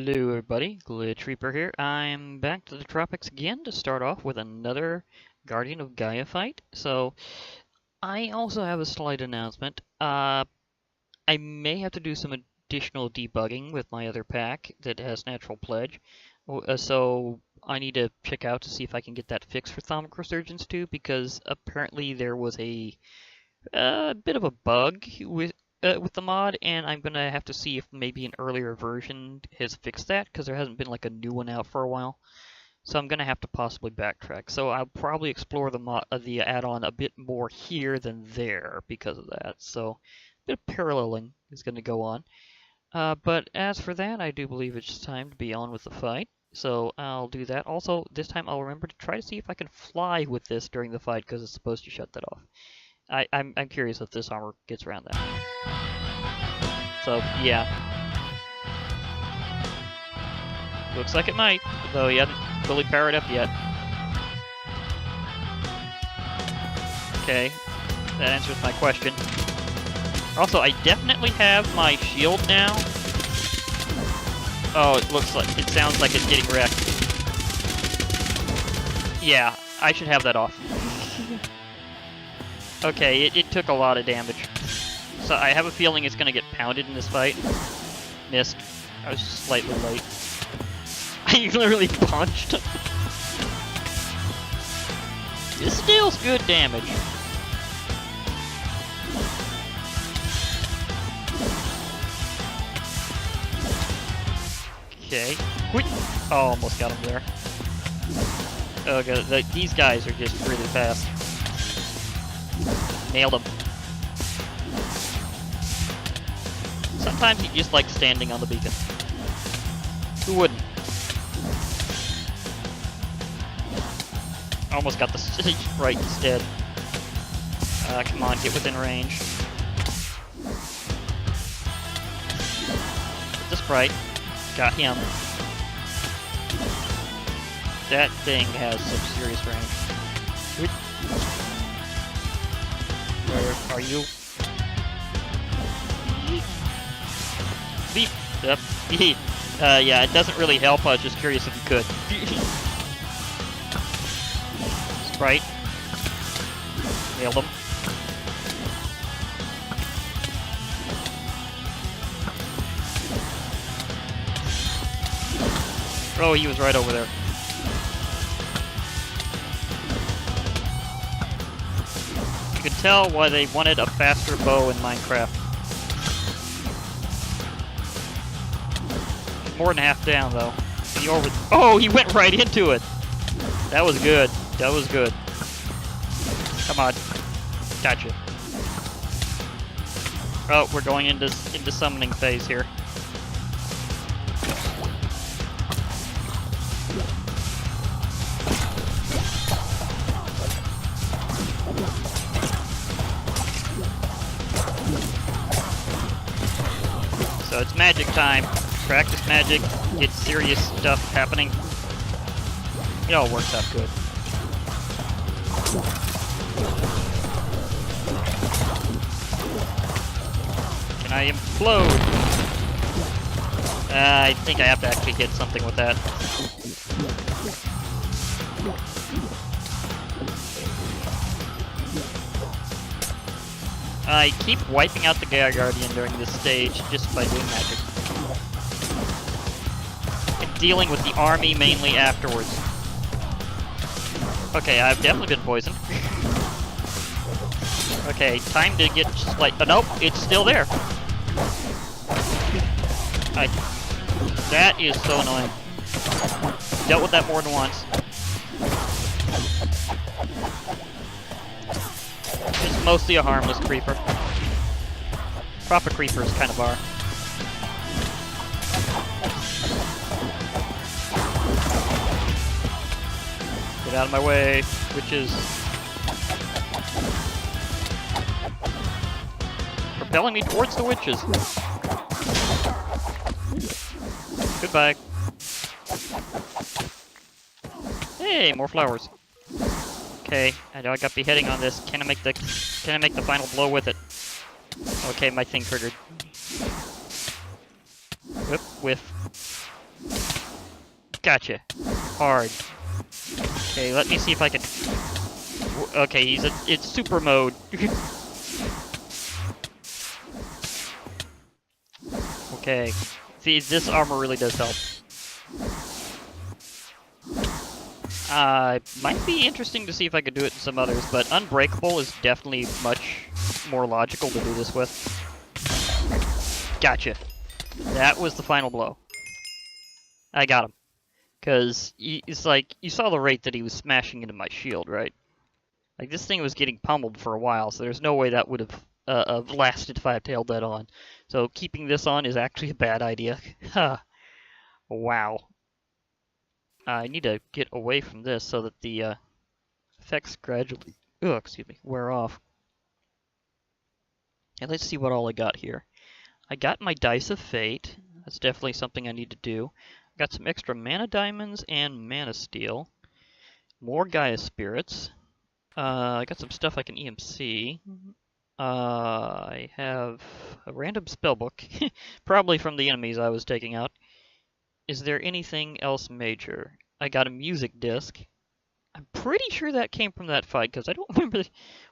Hello everybody, Glitch Reaper here. I'm back to the tropics again to start off with another Guardian of Gaia fight. So, I also have a slight announcement. I may have to do some additional debugging with my other pack that has Natural Pledge. So, I need to check out to see if I can get that fixed for Thaumic Resurgence too, because apparently there was a bit of a bug with the mod, and I'm gonna have to see if maybe an earlier version has fixed that, because there hasn't been like a new one out for a while. So I'm gonna have to possibly backtrack. So I'll probably explore the add-on a bit more here than there because of that. So a bit of paralleling is gonna go on. But as for that, I do believe it's time to be on with the fight. So I'll do that. Also, this time I'll remember to try to see if I can fly with this during the fight, because it's supposed to shut that off. I'm curious if this armor gets around that. So, yeah. Looks like it might, though he hasn't fully powered up yet. Okay, that answers my question. Also, I definitely have my shield now. Oh, it sounds like it's getting wrecked. Yeah, I should have that off. Okay, it took a lot of damage. So I have a feeling it's gonna get pounded in this fight. Missed. I was just slightly late. I literally punched. This deals good damage. Okay. Oh, almost got him there. Oh god, these guys are just really fast. Nailed him. Sometimes you just like standing on the beacon. Who wouldn't? Almost got the stage right instead. Come on, get within range. Get the sprite. Got him. That thing has some serious range. Where are you? Beep. Yep. Yeah, it doesn't really help. I was just curious if you could. Sprite. Nailed him. Oh, he was right over there. You could tell why they wanted a faster bow in Minecraft. More than half down, though. Oh, he went right into it! That was good. That was good. Come on. Gotcha. Oh, we're going into summoning phase here. So it's magic time. Practice magic, get serious stuff happening. It all works out good. Can I implode? I think I have to actually hit something with that. I keep wiping out the Gaia Guardian during this stage just by doing magic. Dealing with the army mainly afterwards. Okay, I've definitely been poisoned. Okay, time to get just like... Oh, nope, it's still there. That is so annoying. Dealt with that more than once. It's mostly a harmless creeper. Proper creepers kind of are. Get out of my way, witches. Propelling me towards the witches. Goodbye. Hey, more flowers. Okay, I know I got beheading on this. Can I make the final blow with it? Okay, my thing triggered. Whip, whiff. Gotcha. Hard. Okay, let me see if I can... Okay, it's super mode. Okay. See, this armor really does help. Might be interesting to see if I could do it in some others, but Unbreakable is definitely much more logical to do this with. Gotcha. That was the final blow. I got him. Because it's like, you saw the rate that he was smashing into my shield, right? Like, this thing was getting pummeled for a while, so there's no way that would have lasted if I had tailed that on. So keeping this on is actually a bad idea. Wow. I need to get away from this so that the effects gradually, wear off. And let's see what all I got here. I got my Dice of Fate. That's definitely something I need to do. I got some extra mana diamonds and mana steel. More Gaia spirits. I got some stuff I can EMC. I have a random spellbook, probably from the enemies I was taking out. Is there anything else major? I got a music disc. I'm pretty sure that came from that fight, because I don't remember...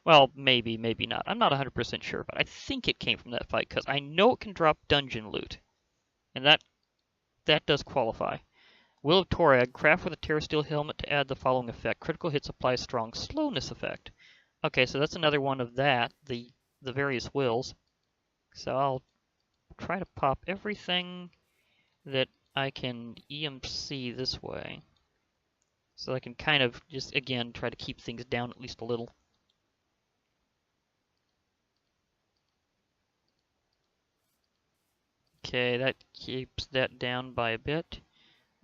Well, maybe, maybe not. I'm not 100% sure, but I think it came from that fight, because I know it can drop dungeon loot. And that does qualify. Will of Torag, craft with a Terrasteel helmet to add the following effect. Critical hits apply strong slowness effect. Okay, so that's another one of that, the various wills. So I'll try to pop everything that I can EMC this way. So I can kind of just, again, try to keep things down at least a little. Okay, that keeps that down by a bit.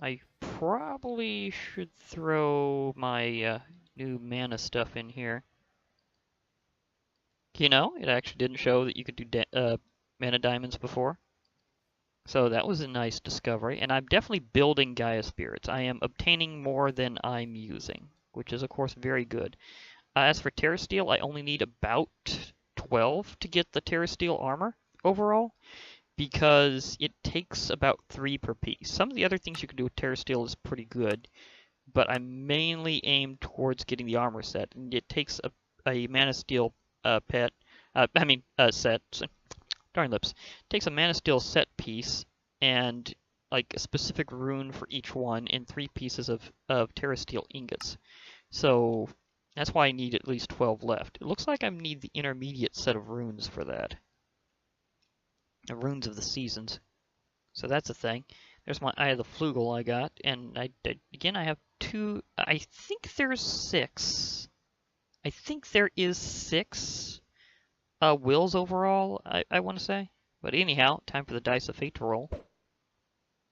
I probably should throw my new mana stuff in here. You know, it actually didn't show that you could do mana diamonds before. So that was a nice discovery, and I'm definitely building Gaia Spirits. I am obtaining more than I'm using, which is, of course, very good. As for Terrasteel, I only need about 12 to get the Terrasteel armor overall, because it takes about 3 per piece. Some of the other things you can do with Terrasteel is pretty good, but I'm mainly aimed towards getting the armor set, and it takes a Mana Steel set. Darn lips. It takes a Mana Steel set piece and like a specific rune for each one and 3 pieces of Terrasteel ingots. So that's why I need at least 12 left. It looks like I need the intermediate set of runes for that. The runes of the seasons. So that's a thing. There's my Eye of the Flugel I got, and again I have 2. I think there's 6. I think there is 6 wills overall, I want to say. But anyhow, time for the Dice of Fate to roll.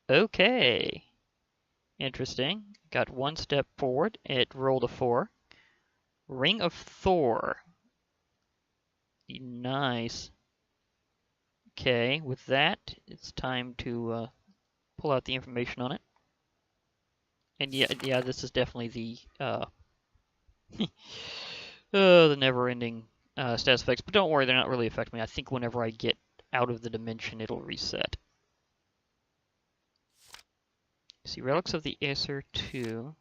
Okay. Interesting. Got 1 step forward. It rolled a 4. Ring of Thor. Nice. Okay, with that, it's time to pull out the information on it. And yeah, this is definitely the the never-ending status effects. But don't worry, they're not really affecting me. I think whenever I get out of the dimension, it'll reset. See, Relics of the Aesir 2.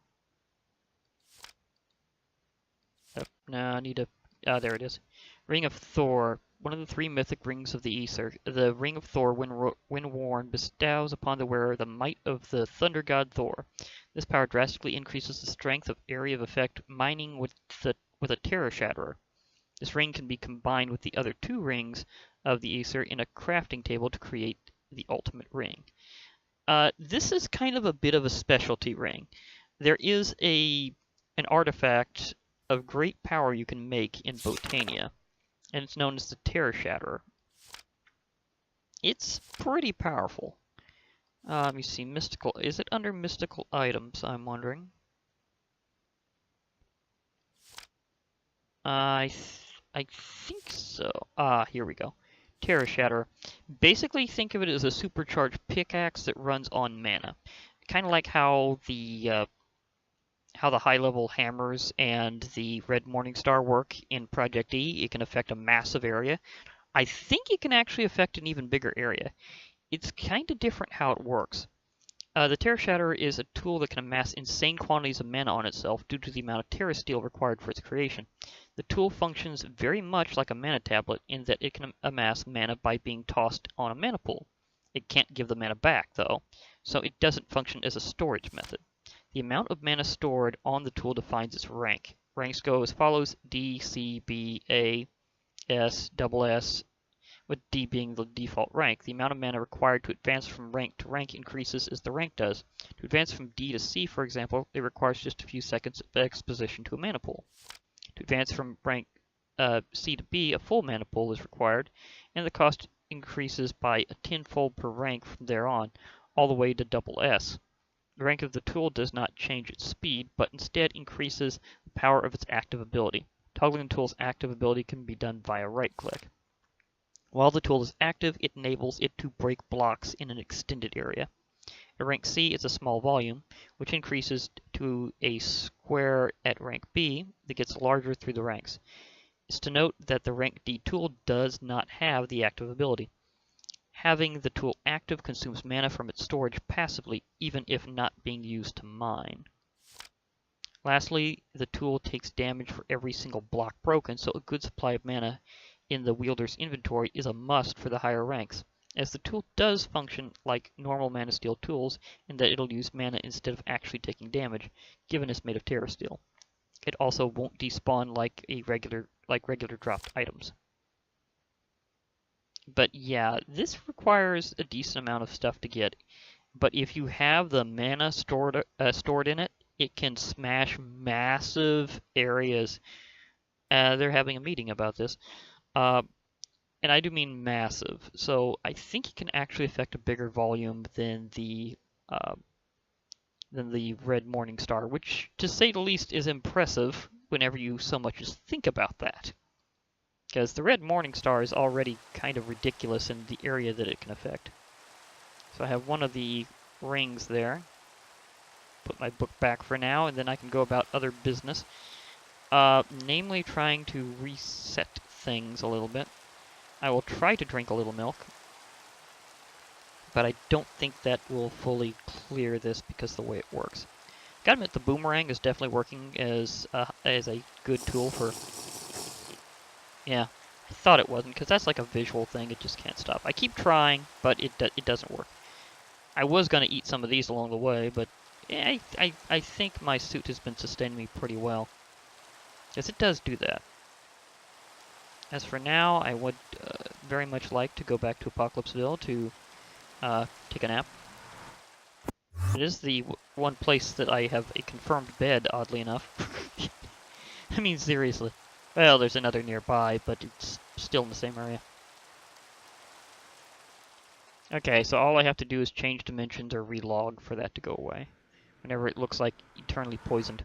No, I need to... there it is. Ring of Thor. One of the 3 mythic rings of the Aesir. The Ring of Thor, when worn, bestows upon the wearer the might of the thunder god Thor. This power drastically increases the strength of area of effect mining with a Terror Shatterer. This ring can be combined with the other 2 rings of the Aesir in a crafting table to create the ultimate ring. This is kind of a bit of a specialty ring. There is an artifact of great power you can make in Botania, and it's known as the Terror Shatterer. It's pretty powerful. Let me see, mystical. Is it under mystical items, I'm wondering? I think so. Here we go. Terror Shatterer. Basically, think of it as a supercharged pickaxe that runs on mana. Kind of like how the high-level hammers and the Red Morningstar work in Project E. It can affect a massive area. I think it can actually affect an even bigger area. It's kind of different how it works. The Terra Shatterer is a tool that can amass insane quantities of mana on itself due to the amount of Terra Steel required for its creation. The tool functions very much like a mana tablet in that it can amass mana by being tossed on a mana pool. It can't give the mana back, though, so it doesn't function as a storage method. The amount of mana stored on the tool defines its rank. Ranks go as follows: D, C, B, A, S, SS, with D being the default rank. The amount of mana required to advance from rank to rank increases as the rank does. To advance from D to C, for example, it requires just a few seconds of exposition to a mana pool. To advance from rank C to B, a full mana pool is required, and the cost increases by a tenfold per rank from there on, all the way to SS. The rank of the tool does not change its speed, but instead increases the power of its active ability. Toggling the tool's active ability can be done via right-click. While the tool is active, it enables it to break blocks in an extended area. At rank C, it's a small volume, which increases to a square at rank B that gets larger through the ranks. It's to note that the rank D tool does not have the active ability. Having the tool active consumes mana from its storage passively, even if not being used to mine. Lastly, the tool takes damage for every single block broken, so a good supply of mana in the wielder's inventory is a must for the higher ranks, as the tool does function like normal mana steel tools in that it'll use mana instead of actually taking damage, given it's made of Terra Steel. It also won't despawn like regular dropped items. But yeah, this requires a decent amount of stuff to get. But if you have the mana stored in it, it can smash massive areas. They're having a meeting about this. And I do mean massive. So I think it can actually affect a bigger volume than the Red Morning Star, which, to say the least, is impressive whenever you so much as think about that. Because the Red Morning Star is already kind of ridiculous in the area that it can affect. So I have one of the rings there. Put my book back for now, and then I can go about other business. Namely trying to reset things a little bit. I will try to drink a little milk, but I don't think that will fully clear this because of the way it works. Gotta admit, the boomerang is definitely working as a good tool for... Yeah, I thought it wasn't, because that's like a visual thing, it just can't stop. I keep trying, but it doesn't work. I was going to eat some of these along the way, but yeah, I think my suit has been sustaining me pretty well. Yes, it does do that. As for now, I would very much like to go back to Apocalypseville to take a nap. It is the one place that I have a confirmed bed, oddly enough. I mean, seriously. Well, there's another nearby, but it's still in the same area. Okay, so all I have to do is change dimensions or relog for that to go away, whenever it looks like eternally poisoned.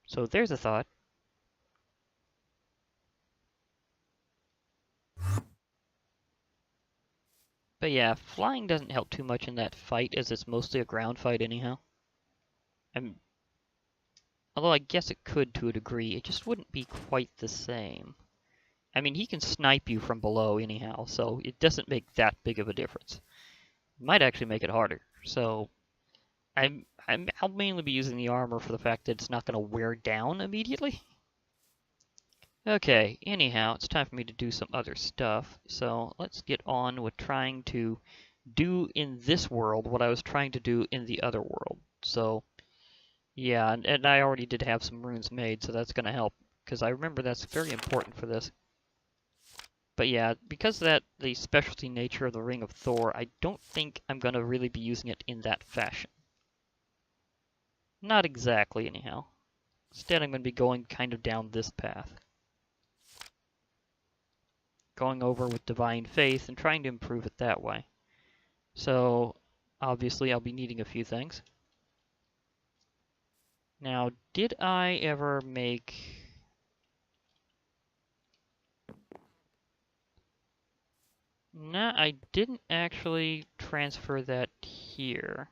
So there's a thought. But yeah, flying doesn't help too much in that fight, as it's mostly a ground fight anyhow. Although I guess it could to a degree, it just wouldn't be quite the same. I mean, he can snipe you from below anyhow, so it doesn't make that big of a difference. It might actually make it harder. So I'll mainly be using the armor for the fact that it's not going to wear down immediately. Okay, anyhow, it's time for me to do some other stuff. So let's get on with trying to do in this world what I was trying to do in the other world. So yeah, and I already did have some runes made, so that's going to help, because I remember that's very important for this. But yeah, because of that, the specialty nature of the Ring of Thor, I don't think I'm going to really be using it in that fashion. Not exactly, anyhow. Instead, I'm going to be going kind of down this path. Going over with Divine Faith and trying to improve it that way. So, obviously, I'll be needing a few things. Now, did I ever make... No, I didn't actually transfer that here.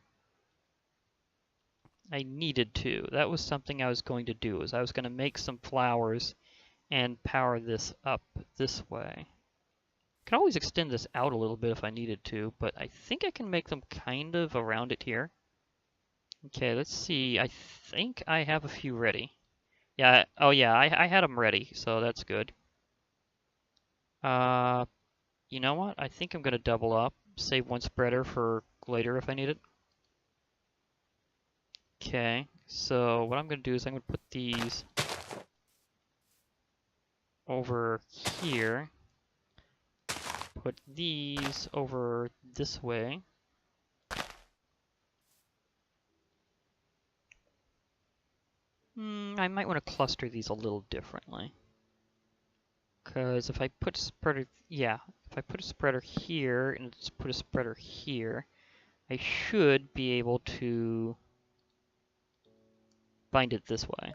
I needed to. That was something I was going to do, is I was going to make some flowers and power this up this way. Can always extend this out a little bit if I needed to, but I think I can make them kind of around it here. Okay, let's see. I think I have a few ready. Yeah, oh yeah, I had them ready, so that's good. You know what? I think I'm gonna double up, save one spreader for later if I need it. Okay, so what I'm gonna do is I'm gonna put these over here. Put these over this way. I might want to cluster these a little differently. Because if I put a spreader, yeah, if I put a spreader here and just put a spreader here, I should be able to bind it this way.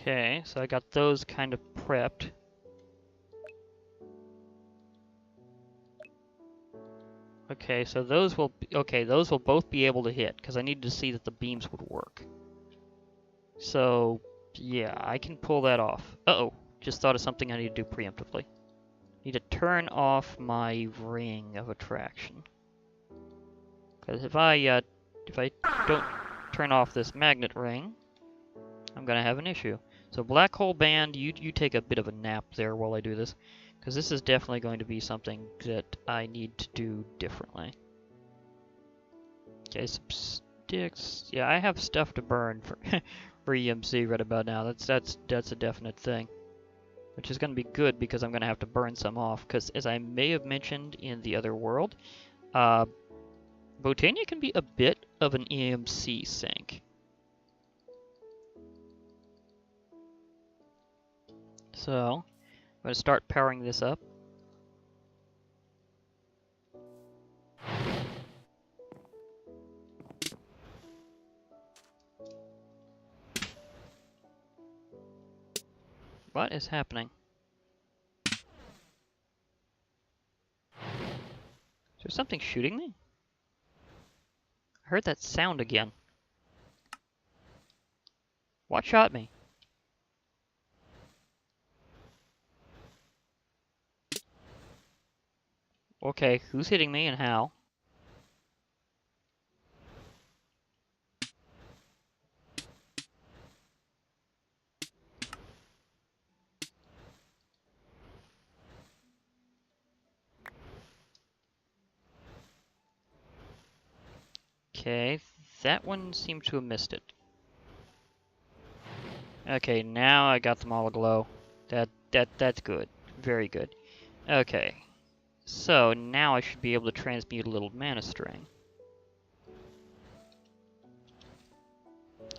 Okay, so I got those kind of prepped. Okay, so those will those will both be able to hit because I needed to see that the beams would work. So, yeah, I can pull that off. Uh-oh, just thought of something I need to do preemptively. Need to turn off my ring of attraction. Because if I don't turn off this magnet ring, I'm gonna have an issue. So black hole band, you take a bit of a nap there while I do this, because this is definitely going to be something that I need to do differently. Okay, some sticks. Yeah, I have stuff to burn for for EMC right about now. That's a definite thing, which is going to be good because I'm going to have to burn some off. Because as I may have mentioned in the other world, Botania can be a bit of an EMC sink. So, I'm going to start powering this up. What is happening? Is there something shooting me? I heard that sound again. What shot me? Okay, who's hitting me and how? Okay, that one seemed to have missed it. Okay, now I got them all aglow. That's good. Very good. Okay. So now I should be able to transmute a little mana string.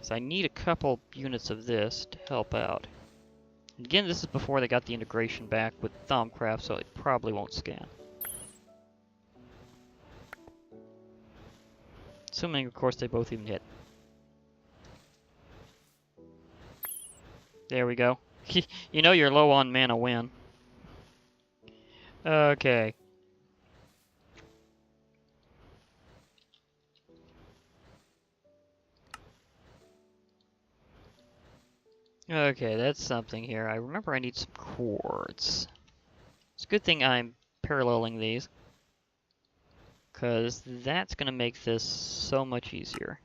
So I need a couple units of this to help out. Again, this is before they got the integration back with Thaumcraft, so it probably won't scan. Assuming, of course, they both even hit. There we go. You know you're low on mana when. Okay. Okay, that's something here. I remember I need some quartz. It's a good thing I'm paralleling these, because that's going to make this so much easier.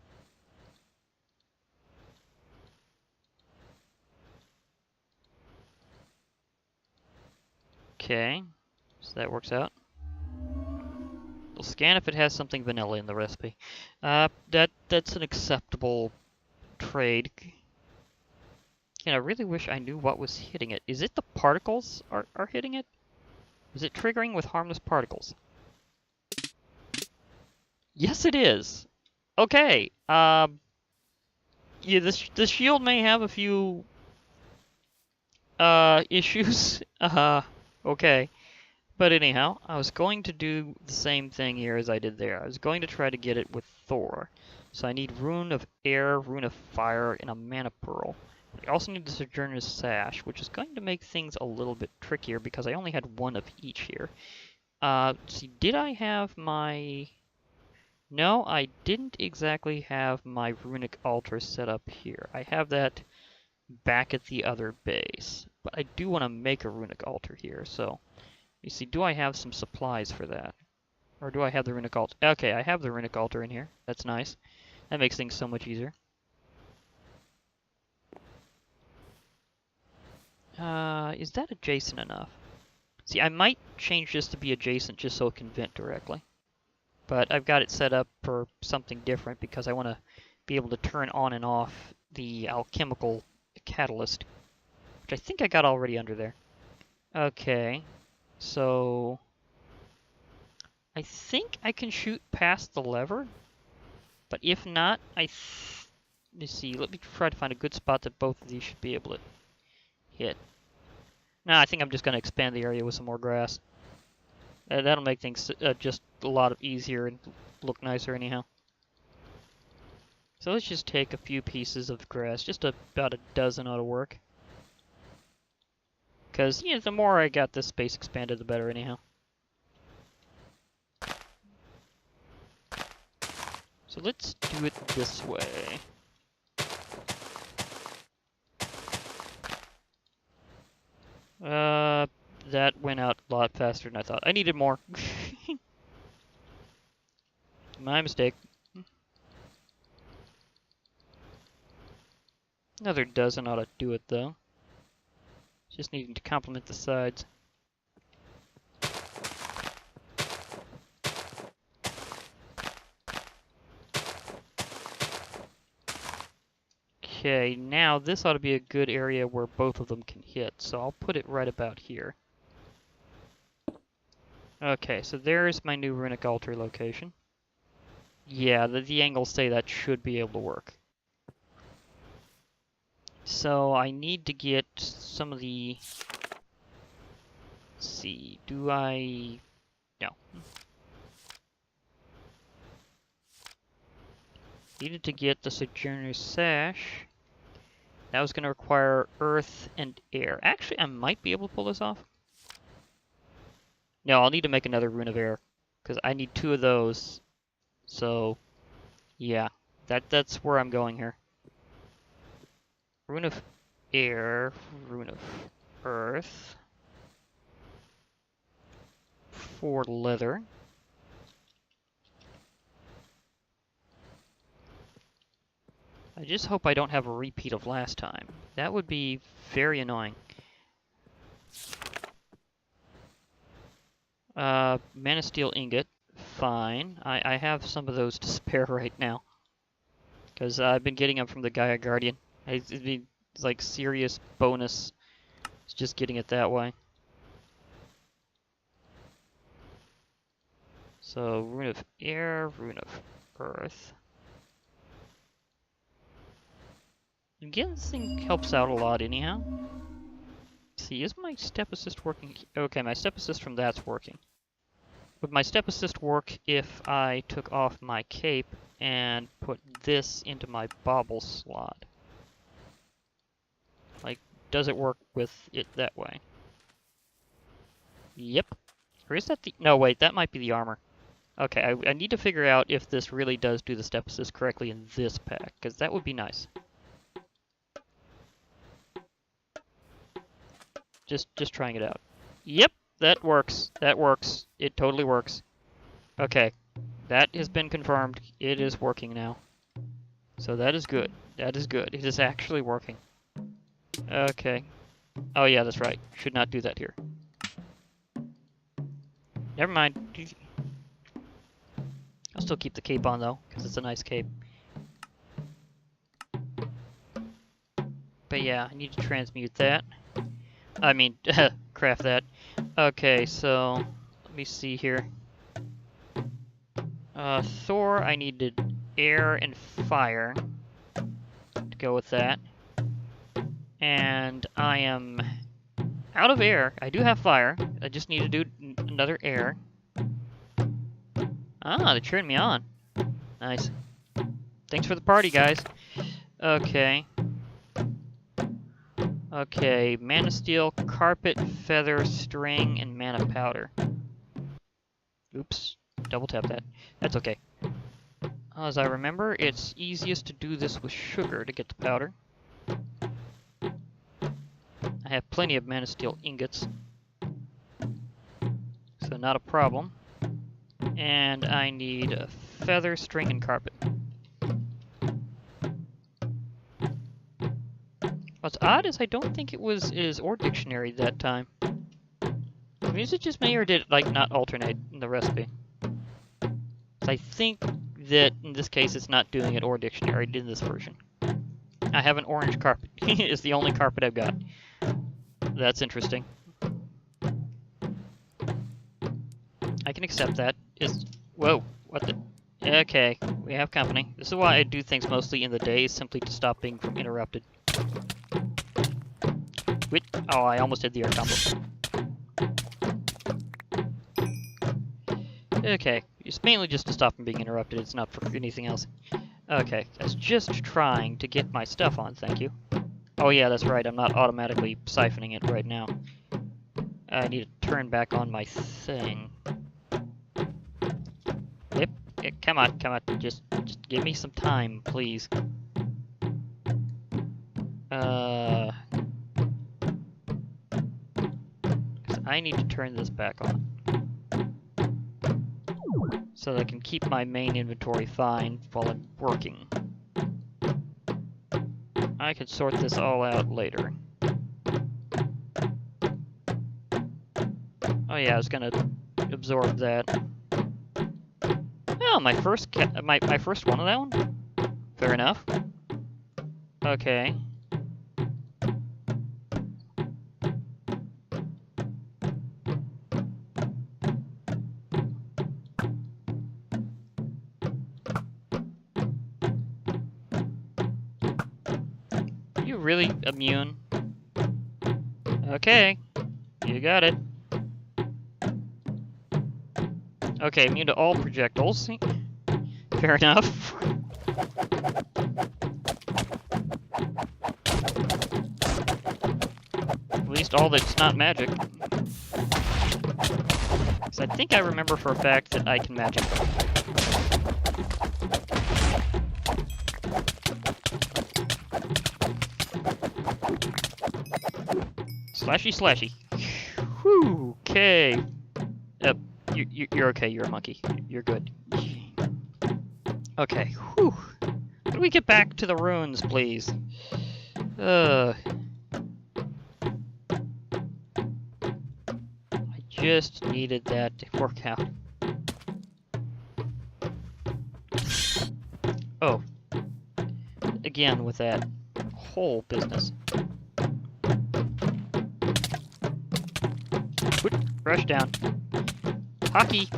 Okay, so that works out. We'll scan if it has something vanilla in the recipe. That's an acceptable trade. And I really wish I knew what was hitting it. Is it the particles are hitting it? Is it triggering with harmless particles? Yes, it is. Okay. Yeah, the shield may have a few issues. Okay. But anyhow, I was going to do the same thing here as I did there. I was going to try to get it with Thor. So I need Rune of Air, Rune of Fire, and a Mana Pearl. I also need the Sojourner's Sash, which is going to make things a little bit trickier because I only had one of each here. See, did I have my... No, I didn't exactly have my Runic Altar set up here. I have that back at the other base. But I do want to make a Runic Altar here, so... You see, do I have some supplies for that? Or do I have the Runic Altar? Okay, I have the Runic Altar in here. That's nice. That makes things so much easier. Is that adjacent enough? See, I might change this to be adjacent just so it can vent directly. But I've got it set up for something different because I want to be able to turn on and off the alchemical catalyst, which I think I got already under there. Okay, so I think I can shoot past the lever, but if not, let me see, let me try to find a good spot that both of these should be able to hit. Nah, I think I'm just going to expand the area with some more grass. That'll make things just a lot easier and look nicer anyhow. So let's just take a few pieces of grass, just about a dozen ought to work. Because, you know, the more I got this space expanded, the better anyhow. So let's do it this way. That went out a lot faster than I thought. I needed more. My mistake. Another dozen ought to do it, though. Just needing to complement the sides. Okay, now this ought to be a good area where both of them can hit, so I'll put it right about here. Okay, so there's my new Runic Altar location. Yeah, the angles say that should be able to work. So I need to get some of the... Let's see, do I... No. Needed to get the Sojourner's Sash. That was going to require earth and air. Actually, I might be able to pull this off. No, I'll need to make another Rune of Air, because I need 2 of those. So, yeah, that's where I'm going here. Rune of Air, Rune of Earth, for leather. I just hope I don't have a repeat of last time. That would be very annoying. Mana Steel Ingot, fine. I have some of those to spare right now. Because I've been getting them from the Gaia Guardian. It's like serious bonus. It's just getting it that way. So, Rune of Air, Rune of Earth. Again, this thing helps out a lot anyhow. Let's see, is my step assist working? Okay, my step assist from that's working. Would my step assist work if I took off my cape and put this into my bauble slot? Like, does it work with it that way? Yep. Or is that the... No, wait, that might be the armor. Okay, I need to figure out if this really does do the step assist correctly in this pack, because that would be nice. Just trying it out. Yep, that works. That works. It totally works. Okay, that has been confirmed. It is working now. So that is good. That is good. It is actually working. Okay. Oh yeah, that's right. Should not do that here. Never mind. I'll still keep the cape on though, because it's a nice cape. But yeah, I need to transmute that. I mean, craft that. Okay, so let me see here. Thor, I needed air and fire to go with that. And I am out of air. I do have fire. I just need to do another air. Ah, they turned me on. Nice. Thanks for the party, guys. Okay. Okay, mana steel, carpet, feather, string, and mana powder. Oops, double tap that. That's okay. As I remember, it's easiest to do this with sugar to get the powder. I have plenty of mana steel ingots, so not a problem. And I need a feather, string, and carpet. What's odd is I don't think it was or dictionary that time. I mean, is it just me, or did it like not alternate in the recipe? I think that in this case it's not doing it or dictionary in this version. I have an orange carpet. It's the only carpet I've got. That's interesting. I can accept that. Whoa, what the? Okay, we have company. This is why I do things mostly in the day, simply to stop being interrupted. Wait, oh, I almost did the air combo. Okay, it's mainly just to stop from being interrupted, it's not for anything else. Okay, I was just trying to get my stuff on, thank you. Oh yeah, that's right, I'm not automatically siphoning it right now. I need to turn back on my thing. Yep, come on, just give me some time, please. I need to turn this back on, so that I can keep my main inventory fine while I'm working. I could sort this all out later. Oh yeah, I was gonna absorb that. Oh, my first one of that one? Fair enough. Okay. Really immune? Okay, you got it. Okay, immune to all projectiles. Fair enough. At least all that's not magic. Because I think I remember for a fact that I can magic. Slashy, slashy. Whew, okay. You're okay, you're a monkey. You're good. Okay, whew. Can we get back to the ruins, please? I just needed that to work out. Oh. Again with that whole business. Rush down. Hockey!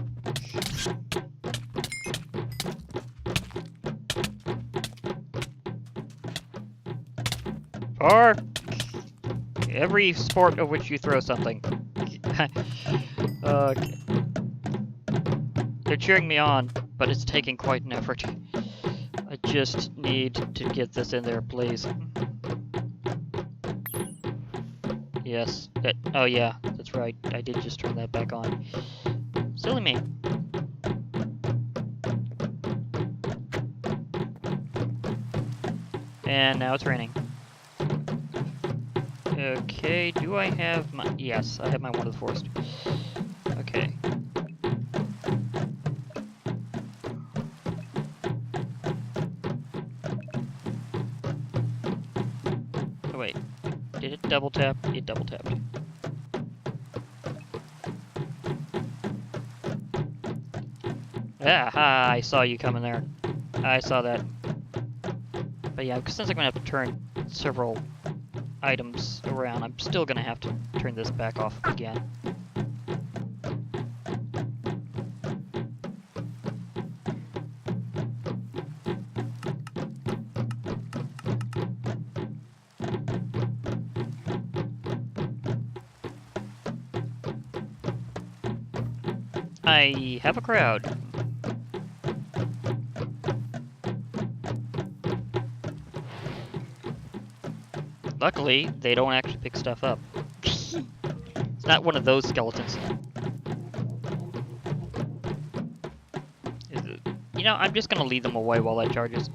Or every sport of which you throw something. Okay. They're cheering me on, but it's taking quite an effort. I just need to get this in there, please. Yes. Oh yeah, that's right. I did just turn that back on. Silly me. And now it's raining. Okay, do I have my... Yes, I have my One of the Forest. Okay. Oh, wait. Did it double tap? It double tapped. Aha! I saw you coming there. I saw that. But yeah, since I'm gonna have to turn several items around, I'm still gonna have to turn this back off again. I have a crowd. Luckily, they don't actually pick stuff up. It's not one of those skeletons. You know, I'm just gonna lead them away while that charges.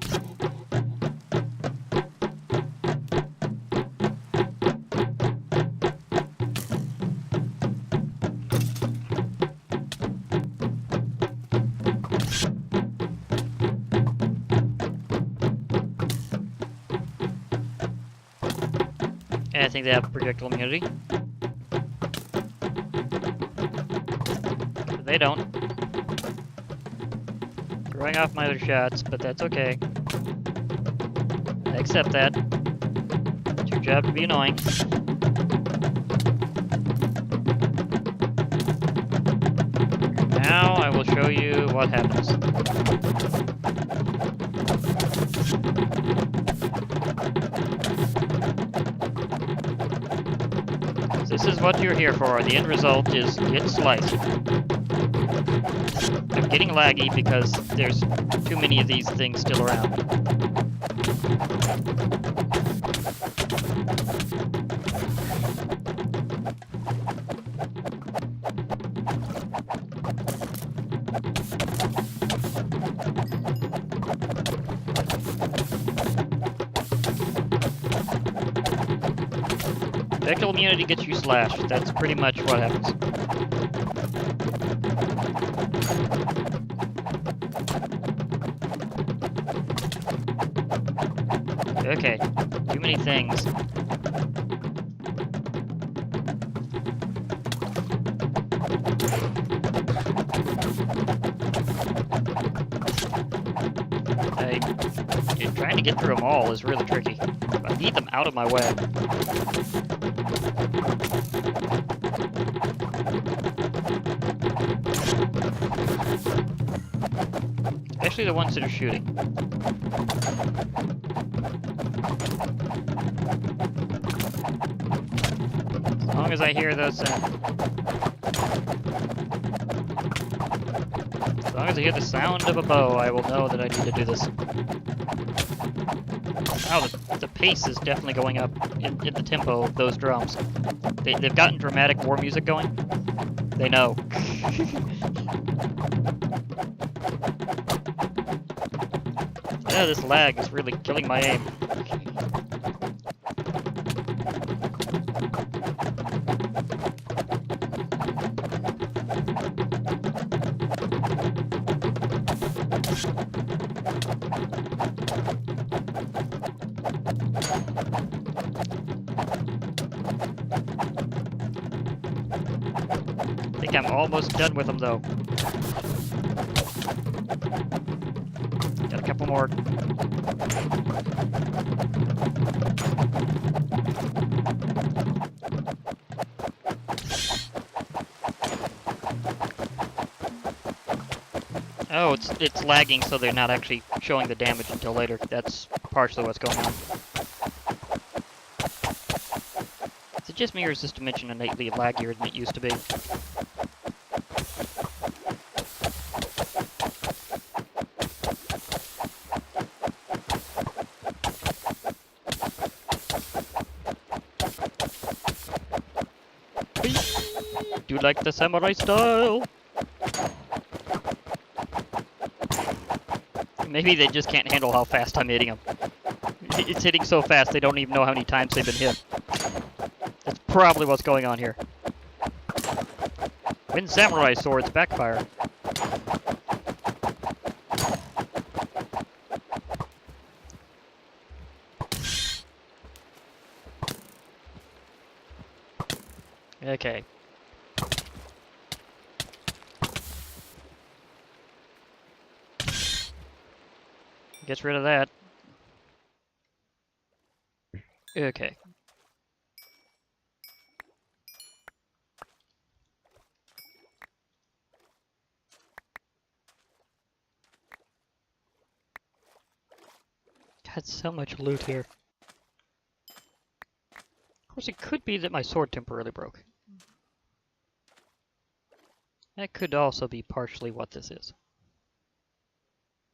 And I think they have projectile immunity. But they don't. Throwing off my other shots, but that's okay. I accept that. It's your job to be annoying. Now I will show you what happens. This is what you're here for. The end result is get sliced. I'm getting laggy because there's too many of these things still around. Projectile immunity gets you slashed. That's pretty much what happens. Okay, too many things. Trying to get through them all is really tricky. I need them out of my way. Especially the ones that are shooting. As long as I hear those sounds. As long as I hear the sound of a bow, I will know that I need to do this. Oh, the pace is definitely going up in the tempo of those drums. They've gotten dramatic war music going. They know. Yeah, this lag is really killing my aim. I think I'm almost done with them, though. Got a couple more. Oh, it's lagging, so they're not actually showing the damage until later. That's partially what's going on. Is it just me, or is this dimension innately laggier than it used to be? Do you like the samurai style? Maybe they just can't handle how fast I'm hitting them. It's hitting so fast they don't even know how many times they've been hit. That's probably what's going on here. When samurai swords backfire. Okay. Gets rid of that. Okay. Got so much loot here. Of course, it could be that my sword temporarily broke. That could also be partially what this is.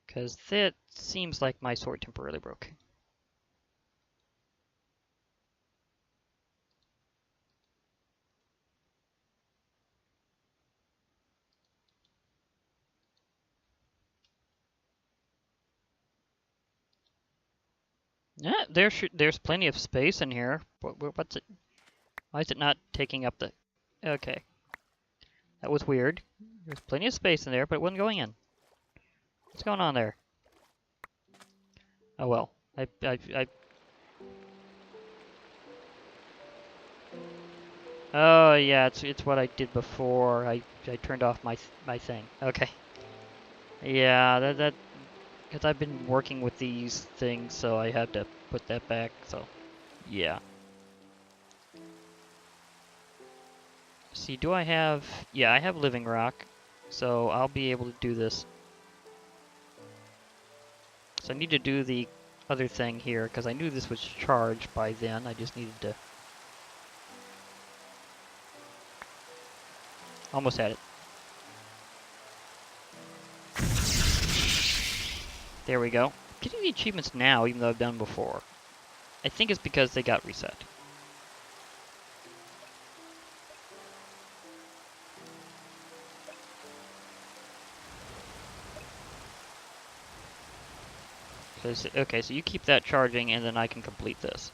Because that seems like my sword temporarily broke. Yeah, there's plenty of space in here. What's it? Why is it not taking up the... Okay, that was weird. There's plenty of space in there, but it wasn't going in. What's going on there? Oh well. Oh yeah, it's what I did before. I turned off my thing. Okay. Yeah, that because I've been working with these things, so I had to put that back. So yeah. See, do I have... Yeah, I have living rock, so I'll be able to do this. So I need to do the other thing here, because I knew this was charged by then. I just needed to... Almost had it. There we go. Getting the achievements now, even though I've done before. I think it's because they got reset. Okay, so you keep that charging, and then I can complete this.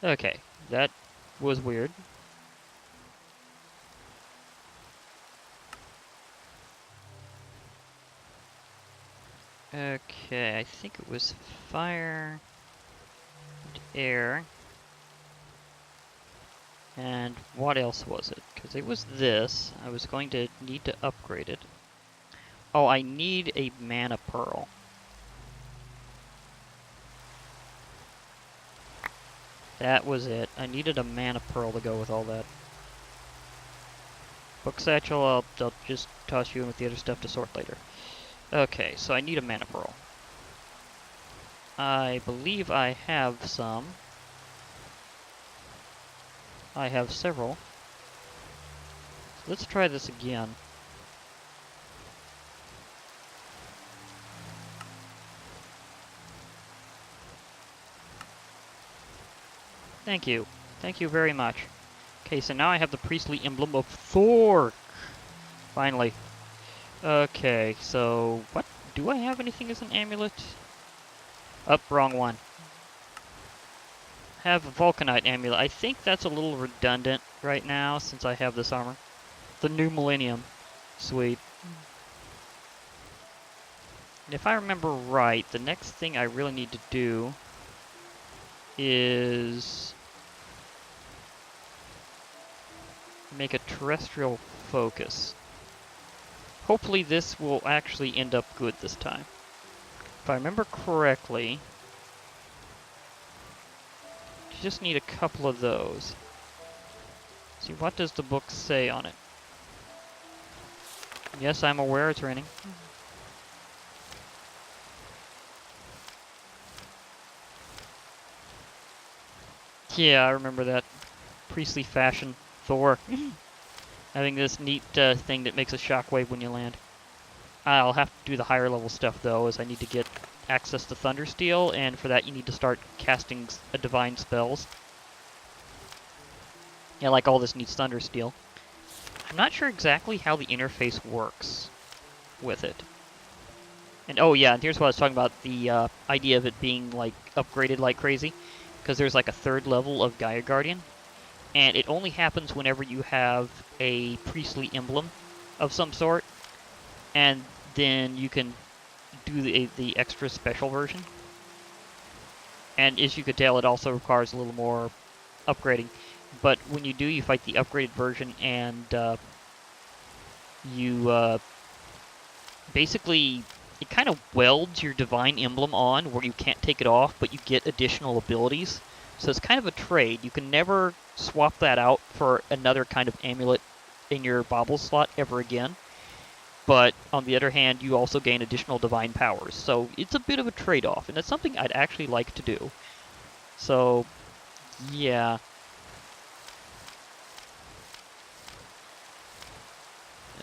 Okay, that was weird. Okay, I think it was fire, and air, and what else was it? Because it was this. I was going to need to upgrade it. Oh, I need a mana pearl. That was it. I needed a mana pearl to go with all that. Book satchel, I'll just toss you in with the other stuff to sort later. Okay, so I need a mana pearl. I believe I have some. I have several. Let's try this again. Thank you. Thank you very much. Okay, so now I have the priestly emblem of Thor. Finally. Okay, so what? Do I have anything as an amulet? Up, wrong one. Have a Vulcanite amulet. I think that's a little redundant right now since I have this armor. The new millennium. Sweet. And if I remember right, the next thing I really need to do is make a terrestrial focus. Hopefully this will actually end up good this time. If I remember correctly, you just need a couple of those. See, what does the book say on it? Yes, I'm aware it's raining. Yeah, I remember that. Priestly fashion Thor. Having this neat thing that makes a shockwave when you land. I'll have to do the higher level stuff though, as I need to get access to Thundersteel, and for that you need to start casting divine spells. Yeah, like all this needs Thundersteel. I'm not sure exactly how the interface works with it. And oh yeah, and here's what I was talking about, the idea of it being like upgraded like crazy. Because there's like a third level of Gaia Guardian. And it only happens whenever you have a priestly emblem of some sort. And then you can do the extra special version. And as you could tell, it also requires a little more upgrading. But when you do, you fight the upgraded version, and you basically, it kind of welds your divine emblem on where you can't take it off, but you get additional abilities. So it's kind of a trade. You can never swap that out for another kind of amulet in your bauble slot ever again. But on the other hand, you also gain additional divine powers. So it's a bit of a trade-off, and it's something I'd actually like to do. So, yeah.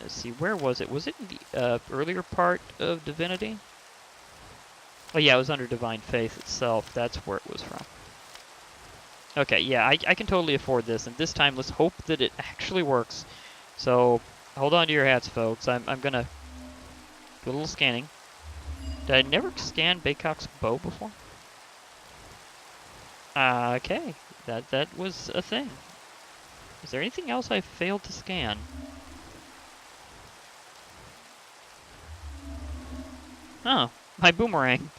Let's see, where was it? Was it in the earlier part of Divinity? Oh yeah, it was under Divine Faith itself. That's where it was from. Okay, yeah, I can totally afford this, and this time let's hope that it actually works. So, hold on to your hats, folks. I'm gonna do a little scanning. Did I never scan Baycock's bow before? Okay, that was a thing. Is there anything else I failed to scan? Oh, my boomerang.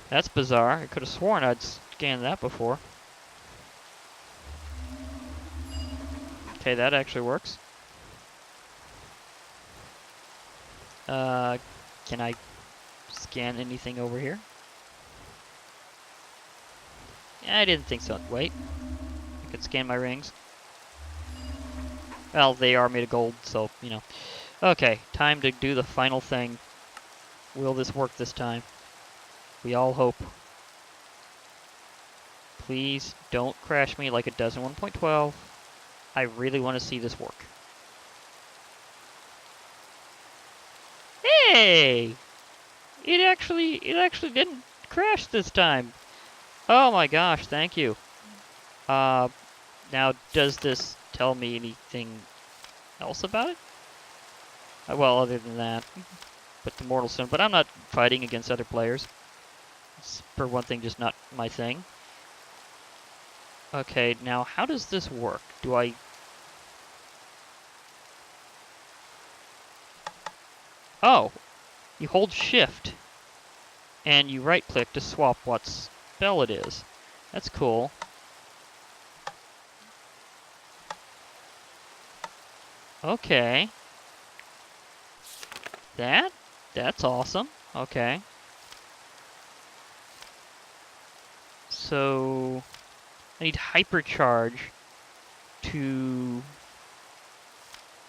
That's bizarre. I could have sworn I'd scanned that before. Okay, that actually works. Can I scan anything over here? I didn't think so. Wait. I could scan my rings. Well, they are made of gold, so, you know. Okay, time to do the final thing. Will this work this time? We all hope. Please don't crash me like it does in 1.12. I really want to see this work. Hey! It actually didn't crash this time. Oh my gosh, thank you. Now does this tell me anything else about it? Well, other than that. But the Mortal Stone. But I'm not fighting against other players. It's, for one thing, just not my thing. Okay, now how does this work? Do I... Oh! You hold shift. And you right click to swap what spell it is. That's cool. Okay. That's awesome. Okay. So I need hypercharge to...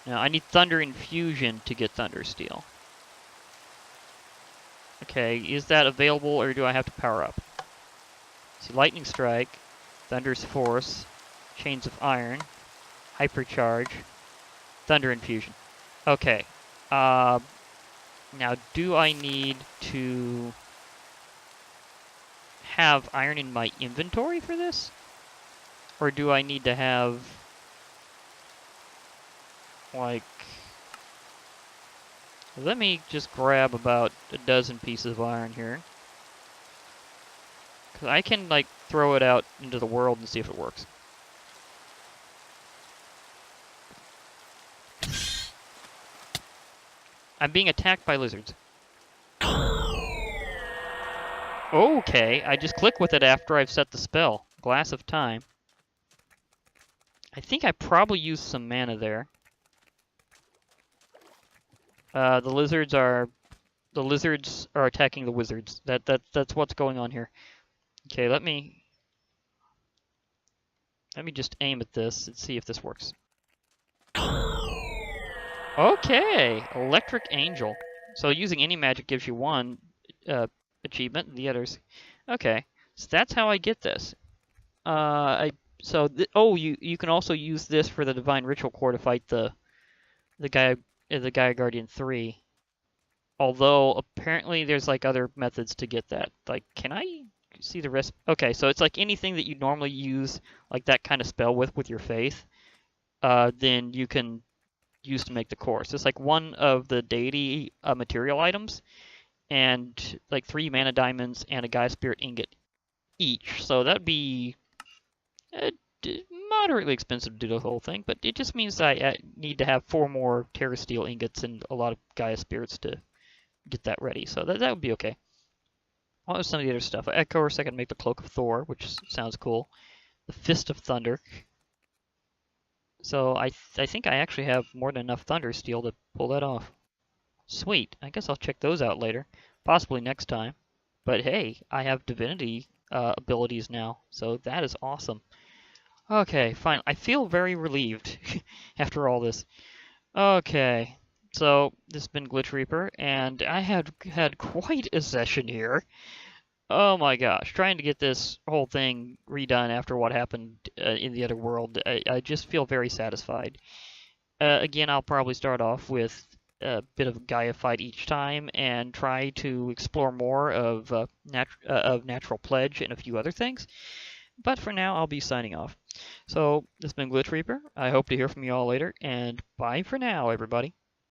No, I need Thunder Infusion to get Thundersteel. Okay, is that available or do I have to power up? See, Lightning Strike, Thunder's Force, Chains of Iron, Hypercharge, Thunder Infusion. Okay. Now, do I need to have iron in my inventory for this? Or do I need to have, like... Let me just grab about a dozen pieces of iron here. Because I can, like, throw it out into the world and see if it works. I'm being attacked by lizards. Okay, I just click with it after I've set the spell. Glass of Time. I think I probably used some mana there. The lizards are attacking the wizards. That's what's going on here. Okay, let me just aim at this and see if this works. Okay, Electric Angel. So using any magic gives you one achievement, and the others. Okay, so that's how I get this. You can also use this for the Divine Ritual Core to fight the Gaia Guardian 3. Although apparently there's like other methods to get that. Like, can I see the rest? Okay, so it's like anything that you normally use like that kind of spell with your faith, then you can use to make the course. It's like one of the deity material items, and like 3 mana diamonds and a Gaia Spirit ingot each. So that'd be moderately expensive to do the whole thing, but it just means I need to have 4 more Terra Steel ingots and a lot of Gaia Spirits to get that ready. So that would be okay. What was some of the other stuff? Of course, I can make the Cloak of Thor, which sounds cool. The Fist of Thunder. So I think I actually have more than enough Thunder Steel to pull that off. Sweet. I guess I'll check those out later. Possibly next time. But hey, I have divinity abilities now, so that is awesome. Okay, fine. I feel very relieved after all this. Okay, so this has been Glitch Reaper, and I have had quite a session here. Oh my gosh, trying to get this whole thing redone after what happened in the other world, I just feel very satisfied. Again, I'll probably start off with a bit of Gaia fight each time and try to explore more of Natural Pledge and a few other things. But for now, I'll be signing off. So, this has been Glitch Reaper. I hope to hear from you all later, and bye for now, everybody.